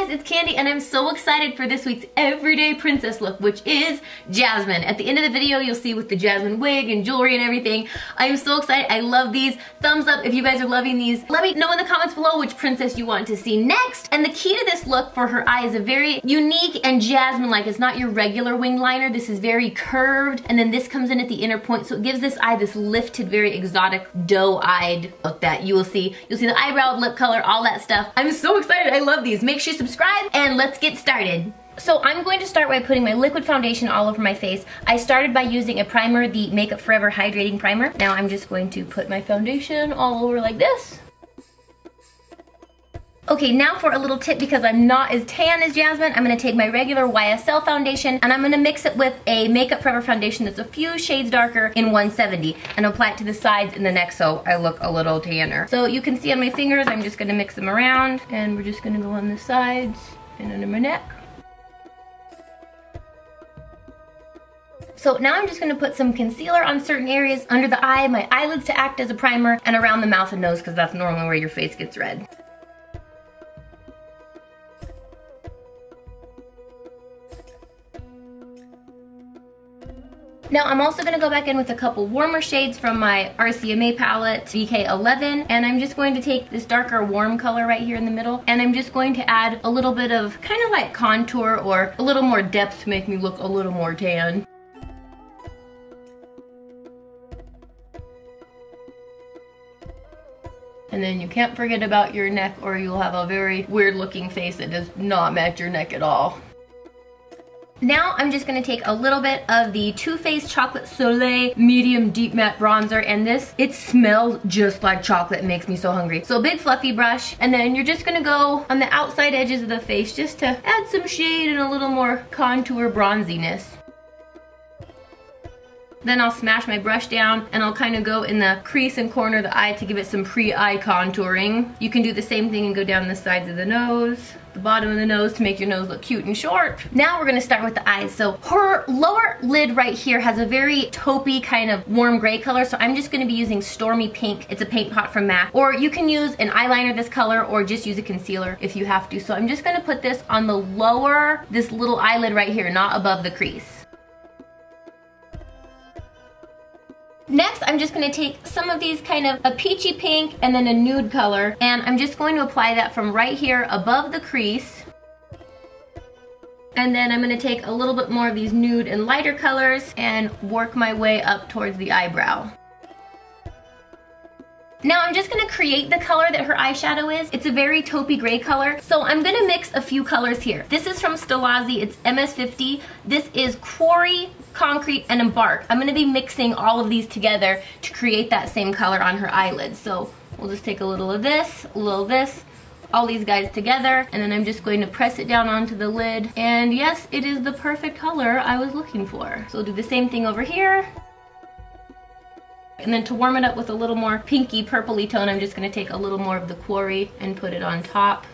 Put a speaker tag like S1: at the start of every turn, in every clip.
S1: guys, it's Kandee and I'm so excited for this week's everyday princess look, which is Jasmine. At the end of the video, you'll see with the Jasmine wig and jewelry and everything. I am so excited. I love these. Thumbs up if you guys are loving these. Let me know in the comments below which princess you want to see next. And the key to this look for her eye is a very unique and Jasmine-like. It's not your regular winged liner. This is very curved, and then this comes in at the inner point, so it gives this eye this lifted, very exotic, doe-eyed look that you will see. You'll see the eyebrow, lip color, all that stuff. I'm so excited. I love these. Make sure you subscribe and let's get started. So I'm going to start by putting my liquid foundation all over my face. I started by using a primer, the Makeup Forever Hydrating Primer. Now I'm just going to put my foundation all over like this. Okay, now for a little tip, because I'm not as tan as Jasmine, I'm gonna take my regular YSL foundation and I'm gonna mix it with a Makeup Forever foundation that's a few shades darker in 170 and apply it to the sides and the neck so I look a little tanner. So you can see on my fingers, I'm just gonna mix them around and we're just gonna go on the sides and under my neck. So now I'm just gonna put some concealer on certain areas under the eye, my eyelids to act as a primer, and around the mouth and nose because that's normally where your face gets red. Now I'm also going to go back in with a couple warmer shades from my RCMA palette, VK11, and I'm just going to take this darker warm color right here in the middle, and I'm just going to add a little bit of kind of like contour or a little more depth to make me look a little more tan. And then you can't forget about your neck or you'll have a very weird looking face that does not match your neck at all. Now I'm just going to take a little bit of the Too Faced Chocolate Soleil Medium Deep Matte Bronzer, and this, it smells just like chocolate. It makes me so hungry. So a big fluffy brush, and then you're just going to go on the outside edges of the face just to add some shade and a little more contour bronziness. Then I'll smash my brush down and I'll kind of go in the crease and corner of the eye to give it some pre-eye contouring. You can do the same thing and go down the sides of the nose, the bottom of the nose to make your nose look cute and short. Now we're gonna start with the eyes. So her lower lid right here has a very taupey kind of warm gray color, so I'm just gonna be using Stormy Pink. It's a paint pot from MAC. Or you can use an eyeliner this color or just use a concealer if you have to. So I'm just gonna put this on the lower, this little eyelid right here, not above the crease. Next, I'm just going to take some of these kind of a peachy pink and then a nude color, and I'm just going to apply that from right here above the crease. And then I'm going to take a little bit more of these nude and lighter colors and work my way up towards the eyebrow. Now I'm just going to create the color that her eyeshadow is. It's a very taupey gray color, so I'm going to mix a few colors here. This is from Stilazzi, it's MS50. This is Quarry, Concrete, and Embark. I'm going to be mixing all of these together to create that same color on her eyelids. So we'll just take a little of this, a little of this, all these guys together, and then I'm just going to press it down onto the lid. And yes, it is the perfect color I was looking for. So we'll do the same thing over here. And then to warm it up with a little more pinky purpley tone, I'm just going to take a little more of the Quarry and put it on top.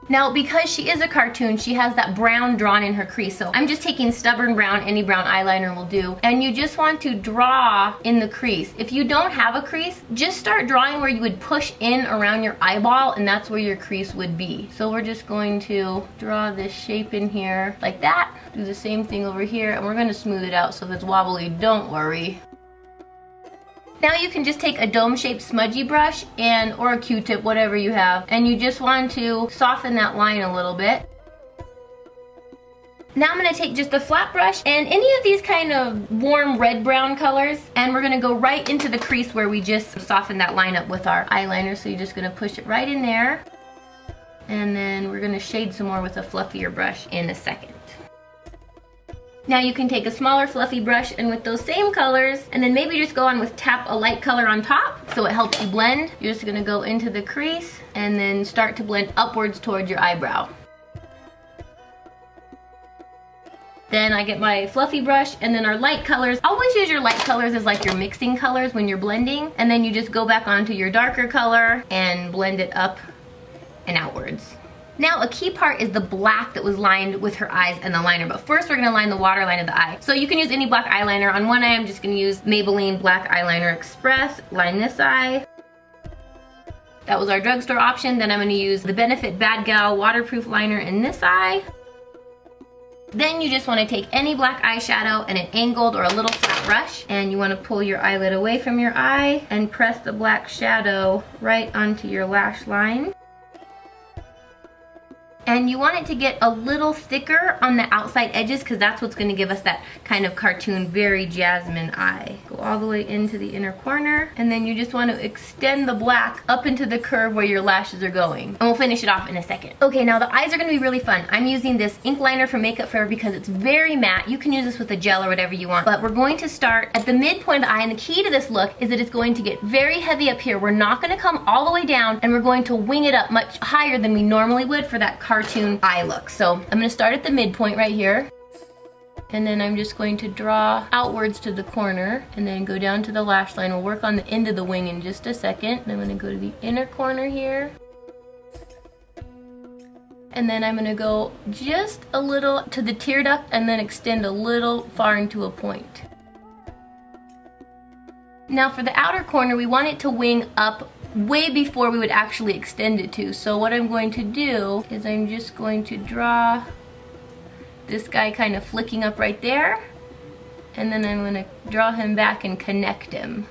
S1: Now because she is a cartoon, she has that brown drawn in her crease, so I'm just taking Stubborn Brown, any brown eyeliner will do, and you just want to draw in the crease. If you don't have a crease, just start drawing where you would push in around your eyeball, and that's where your crease would be. So we're just going to draw this shape in here like that, do the same thing over here, and we're going to smooth it out, so if it's wobbly, don't worry. Now you can just take a dome-shaped smudgy brush and or a Q-tip, whatever you have, and you just want to soften that line a little bit. Now I'm going to take just a flat brush and any of these kind of warm red-brown colors, and we're going to go right into the crease where we just softened that line up with our eyeliner. So you're just going to push it right in there, and then we're going to shade some more with a fluffier brush in a second. Now you can take a smaller fluffy brush and with those same colors, and then maybe just go on with tap a light color on top so it helps you blend. You're just gonna go into the crease and then start to blend upwards towards your eyebrow. Then I get my fluffy brush and then our light colors. Always use your light colors as like your mixing colors when you're blending, and then you just go back onto your darker color and blend it up and outwards. Now a key part is the black that was lined with her eyes and the liner, but first we're going to line the waterline of the eye. So you can use any black eyeliner. On one eye I'm just going to use Maybelline Black Eyeliner Express, line this eye. That was our drugstore option. Then I'm gonna use the Benefit Bad Gal waterproof liner in this eye. Then you just want to take any black eyeshadow and an angled or a little flat brush, and you want to pull your eyelid away from your eye and press the black shadow right onto your lash line. And you want it to get a little thicker on the outside edges because that's what's going to give us that kind of cartoon, very Jasmine eye. Go all the way into the inner corner, and then you just want to extend the black up into the curve where your lashes are going. And we'll finish it off in a second. Okay, now the eyes are going to be really fun. I'm using this ink liner from Makeup Forever because it's very matte. You can use this with a gel or whatever you want, but we're going to start at the midpoint of the eye, and the key to this look is that it's going to get very heavy up here. We're not going to come all the way down, and we're going to wing it up much higher than we normally would for that cartoon eye look. So I'm going to start at the midpoint right here, and then I'm just going to draw outwards to the corner and then go down to the lash line. We'll work on the end of the wing in just a second. And I'm going to go to the inner corner here, and then I'm going to go just a little to the tear duct and then extend a little far into a point. Now for the outer corner, we want it to wing up way before we would actually extend it to. So what I'm going to do is I'm just going to draw this guy kind of flicking up right there, and then I'm going to draw him back and connect him.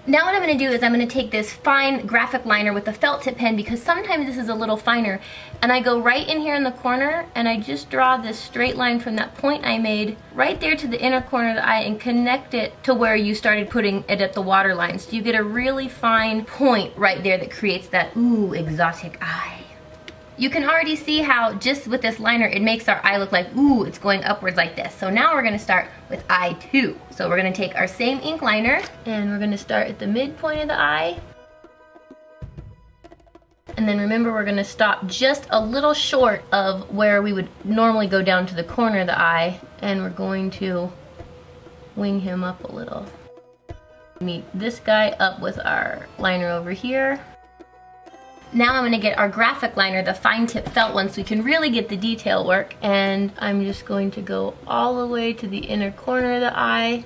S1: Now what I'm going to do is I'm going to take this fine graphic liner with a felt tip pen, because sometimes this is a little finer, and I go right in here in the corner and I just draw this straight line from that point I made right there to the inner corner of the eye and connect it to where you started putting it at the waterline. So you get a really fine point right there that creates that ooh, exotic eye. You can already see how just with this liner it makes our eye look like, ooh, it's going upwards like this. So now we're going to start with eye 2. So we're going to take our same ink liner and we're going to start at the midpoint of the eye. And then remember, we're going to stop just a little short of where we would normally go down to the corner of the eye, and we're going to wing him up a little. Meet this guy up with our liner over here. Now I'm going to get our graphic liner, the fine tip felt one, so we can really get the detail work. And I'm just going to go all the way to the inner corner of the eye.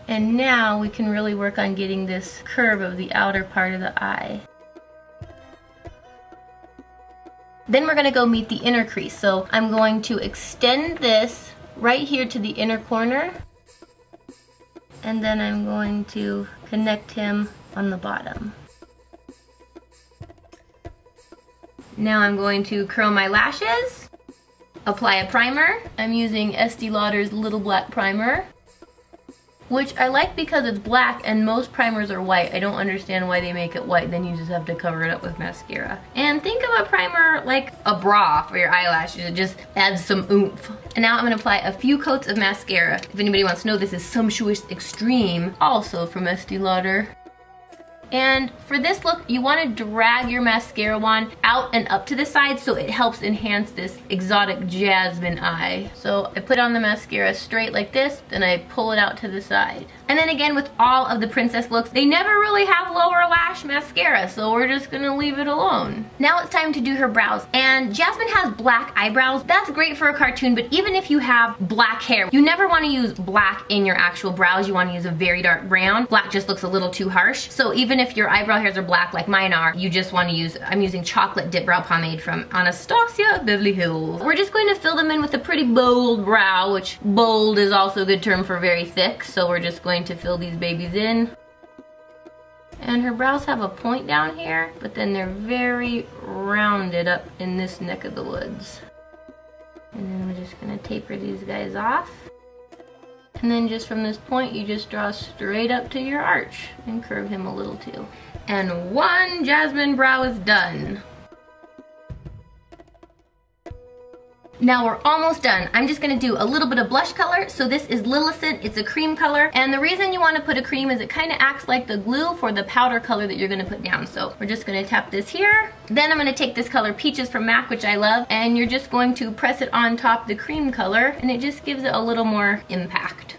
S1: And now we can really work on getting this curve of the outer part of the eye. Then we're going to go meet the inner crease. So I'm going to extend this right here to the inner corner. And then I'm going to connect him on the bottom. Now I'm going to curl my lashes, apply a primer. I'm using Estee Lauder's Little Black Primer, which I like because it's black and most primers are white. I don't understand why they make it white, then you just have to cover it up with mascara. And think of a primer like a bra for your eyelashes. It just adds some oomph. And now I'm gonna apply a few coats of mascara. If anybody wants to know, this is Sumptuous Extreme, also from Estee Lauder. And for this look, you want to drag your mascara wand out and up to the side so it helps enhance this exotic Jasmine eye. So I put on the mascara straight like this, then I pull it out to the side. And then again, with all of the princess looks, they never really have lower lash mascara, so we're just gonna leave it alone. Now it's time to do her brows. And Jasmine has black eyebrows. That's great for a cartoon, but even if you have black hair, you never want to use black in your actual brows. You want to use a very dark brown. Black just looks a little too harsh. So even if your eyebrow hairs are black like mine are, you just want to use, I'm using chocolate dip brow pomade from Anastasia Beverly Hills. We're just going to fill them in with a pretty bold brow, which bold is also a good term for very thick. So we're just going to fill these babies in. And her brows have a point down here, but then they're very rounded up in this neck of the woods. And then we're just gonna taper these guys off. And then just from this point, you just draw straight up to your arch and curve him a little too. And one Jasmine brow is done. Now we're almost done. I'm just gonna do a little bit of blush color. So this is Lillicent, it's a cream color. And the reason you wanna put a cream is it kinda acts like the glue for the powder color that you're gonna put down. So we're just gonna tap this here. Then I'm gonna take this color Peaches from MAC, which I love, and you're just going to press it on top the cream color, and it just gives it a little more impact.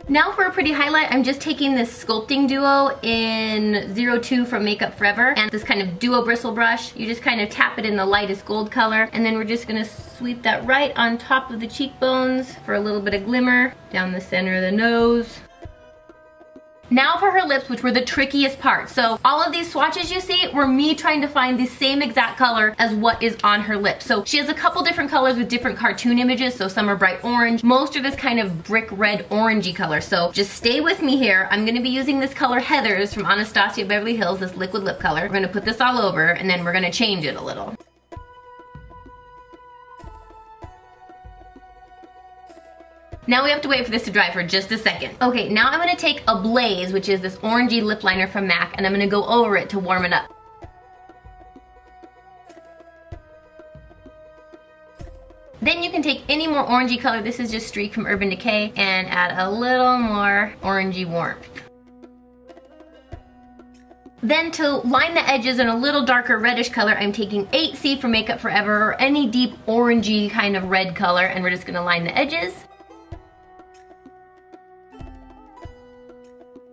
S1: Now for a pretty highlight, I'm just taking this sculpting duo in 02 from Makeup Forever and this kind of duo bristle brush. You just kind of tap it in the lightest gold color, and then we're just gonna sweep that right on top of the cheekbones for a little bit of glimmer, down the center of the nose, Now for her lips, which were the trickiest part. So all of these swatches you see were me trying to find the same exact color as what is on her lips. So she has a couple different colors with different cartoon images. So some are bright orange. Most are this kind of brick red orangey color. So just stay with me here. I'm gonna be using this color Heathers from Anastasia Beverly Hills, this liquid lip color. We're gonna put this all over and then we're gonna change it a little. Now we have to wait for this to dry for just a second. Okay, now I'm gonna take ABLAZE, which is this orangey lip liner from MAC, and I'm gonna go over it to warm it up. Then you can take any more orangey color, this is just Streak from Urban Decay, and add a little more orangey warmth. Then to line the edges in a little darker reddish color, I'm taking 8C from Makeup Forever, or any deep orangey kind of red color, and we're just gonna line the edges.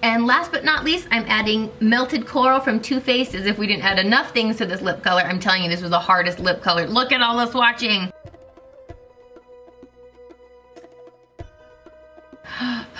S1: And last but not least, I'm adding Melted Coral from Too Faced, as if we didn't add enough things to this lip color. I'm telling you, this was the hardest lip color. Look at all the swatching.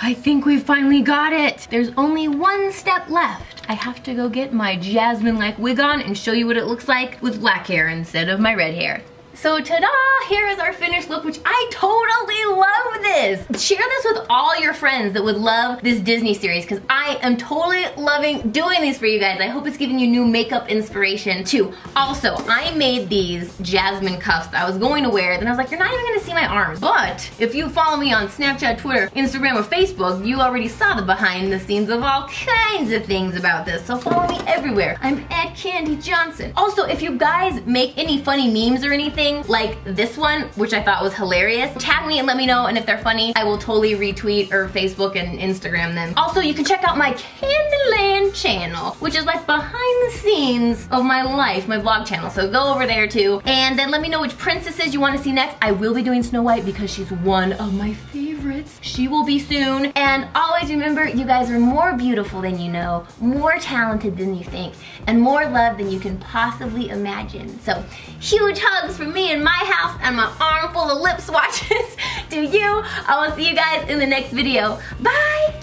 S1: I think we finally got it. There's only one step left. I have to go get my Jasmine-like wig on and show you what it looks like with black hair instead of my red hair. So ta-da! Here is our finished look, which I totally love this! Share this with all your friends that would love this Disney series, because I am totally loving doing these for you guys. I hope it's giving you new makeup inspiration too. Also, I made these Jasmine cuffs that I was going to wear, then I was like, you're not even gonna see my arms. But if you follow me on Snapchat, Twitter, Instagram, or Facebook, you already saw the behind the scenes of all kinds of things about this. So follow me everywhere. I'm at Kandee Johnson. Also, if you guys make any funny memes or anything, like this one, which I thought was hilarious, tag me and let me know, and if they're funny, I will totally retweet or Facebook and Instagram them. Also, you can check out my Candyland channel, which is like behind the scenes of my life, my vlog channel, so go over there too. And then let me know which princesses you want to see next. I will be doing Snow White because she's one of my favorites. She will be soon. And always remember, you guys are more beautiful than you know, more talented than you think, and more loved than you can possibly imagine. So huge hugs from me in my house and my arm full of lip swatches to you. I will see you guys in the next video. Bye!